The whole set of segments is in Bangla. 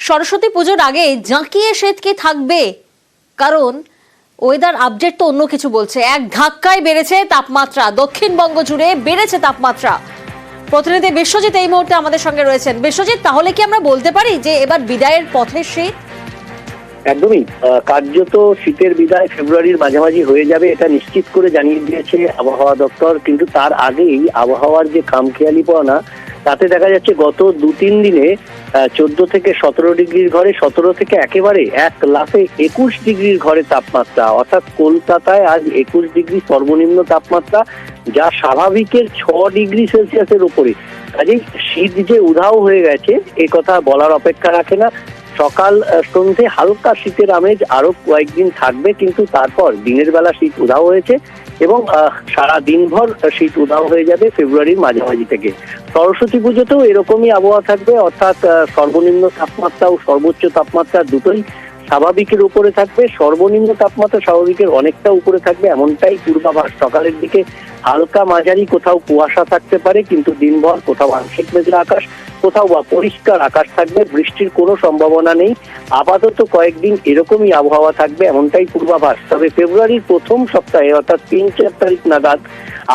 সরস্বতী পুজোর আগে জাঁকিয়ে শীত কি থাকবে? কারণ ওয়েদার আপডেট তো অন্য কিছু বলছে। এক ধাক্কায় বেড়েছে তাপমাত্রা, দক্ষিণবঙ্গ জুড়ে বেড়েছে তাপমাত্রা। প্রতিনিধি বিশ্বজিৎ এই মুহূর্তে আমাদের সঙ্গে রয়েছেন। বিশ্বজিৎ, তাহলে কি আমরা বলতে পারি যে এবার বিদায়ের পথে শীত? একদমই, কার্যত শীতের বিদায় ফেব্রুয়ারির মাঝামাঝি হয়ে যাবে, এটা নিশ্চিত করে জানিয়ে দিয়েছে আবহাওয়া দপ্তর। কিন্তু তার আগেই আবহাওয়ার যে খামখেয়ালিপনা, তাতে দেখা যাচ্ছে গত 2-3 দিনে 14 থেকে 17 ডিগ্রির ঘরে, 17 থেকে একেবারে এক লাফে 21 ডিগ্রির ঘরে তাপমাত্রা। অর্থাৎ কলকাতায় আজ 21 ডিগ্রি সর্বনিম্ন তাপমাত্রা, যা স্বাভাবিকের 6 ডিগ্রি সেলসিয়াসের উপরে। কাজেই শীত যে উধাও হয়ে গেছে এ কথা বলার অপেক্ষা রাখে না। সকাল সন্ধ্যে হালকা শীতের আমেজ আরো কয়েকদিন থাকবে, কিন্তু তারপর দিনের বেলা শীত উধাও হয়েছে এবং সারা দিনভর শীত উধাও হয়ে যাবে ফেব্রুয়ারির মাঝামাঝি থেকে। সরস্বতী পুজোতেও এরকমই আবহাওয়া থাকবে, অর্থাৎ সর্বনিম্ন তাপমাত্রা ও সর্বোচ্চ তাপমাত্রা দুটোই স্বাভাবিকের উপরে থাকবে। সর্বনিম্ন তাপমাত্রা স্বাভাবিকের অনেকটা উপরে থাকবে এমনটাই পূর্বাভাস। সকালের দিকে হালকা মাঝারি কোথাও কুয়াশা থাকতে পারে, কিন্তু দিনভর কোথাও আংশিক মেঘলা আকাশ, কোথাও বা পরিষ্কার আকাশ থাকবে। বৃষ্টির কোনো সম্ভাবনা নেই। আপাতত কয়েকদিন এরকমই আবহাওয়া থাকবে এমনটাই পূর্বাভাস। তবে ফেব্রুয়ারির প্রথম সপ্তাহে অর্থাৎ 3-4 তারিখ নাগাদ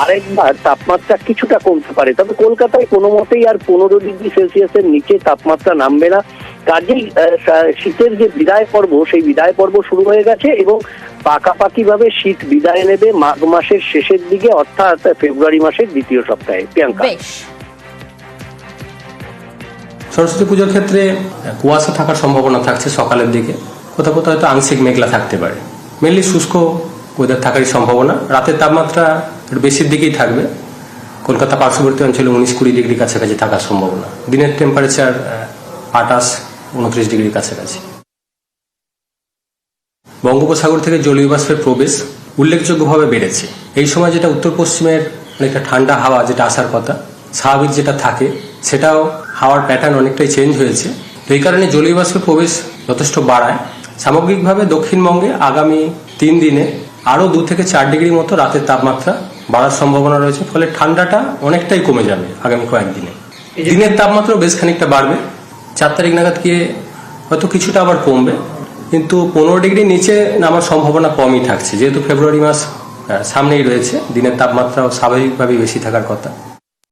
আরেকবার তাপমাত্রা কিছুটা কমতে পারে। তবে কলকাতায় কোনো মতেই আর 15 ডিগ্রি সেলসিয়াসের নিচে তাপমাত্রা নামবে না। কাজেই শীতের যে বিদায় পর্ব, সেই বিদায় পর্ব শুরু হয়ে গেছে এবং পাকাপাকি ভাবে শীত বিদায় নেবে মাঘ মাসের শেষের দিকে, অর্থাৎ ফেব্রুয়ারি মাসের দ্বিতীয় সপ্তাহে। প্রিয়াঙ্কা, সরস্বতী পুজোর ক্ষেত্রে কুয়াশা থাকার সম্ভাবনা থাকছে সকালের দিকে, কোথাও কোথাও হয়তো আংশিক মেঘলা থাকতে পারে। মেনলি শুষ্ক ওয়েদার থাকারই সম্ভাবনা। রাতের তাপমাত্রা একটু বেশির দিকেই থাকবে। কলকাতা পার্শ্ববর্তী অঞ্চলে 19-20 ডিগ্রি কাছাকাছি থাকার সম্ভাবনা। দিনের টেম্পারেচার 28-29 ডিগ্রির কাছাকাছি। বঙ্গোপসাগর থেকে জলীয় বাষ্পের প্রবেশ উল্লেখযোগ্যভাবে বেড়েছে। এই সময় যেটা উত্তর পশ্চিমের অনেকটা ঠান্ডা হাওয়া যেটা আসার কথা, স্বাভাবিক যেটা থাকে, সেটাও হাওয়ার প্যাটার্ন অনেকটাই চেঞ্জ হয়েছে। তো এই কারণে জলীয় বাষ্পের প্রবেশ যথেষ্ট বাড়ায়। সামগ্রিকভাবে দক্ষিণবঙ্গে আগামী 3 দিনে আরও 2 থেকে 4 ডিগ্রি মতো রাতের তাপমাত্রা বাড়ার সম্ভাবনা রয়েছে। ফলে ঠান্ডাটা অনেকটাই কমে যাবে আগামী কয়েকদিনে। দিনের তাপমাত্রাও বেশ খানিকটা বাড়বে। 4 তারিখ নাগাদ গিয়ে হয়তো কিছুটা আবার কমবে, কিন্তু 15 ডিগ্রির নিচে নামার সম্ভাবনা কমই থাকছে, যেহেতু ফেব্রুয়ারি মাস সামনেই রয়েছে। দিনের তাপমাত্রাও স্বাভাবিকভাবেই বেশি থাকার কথা।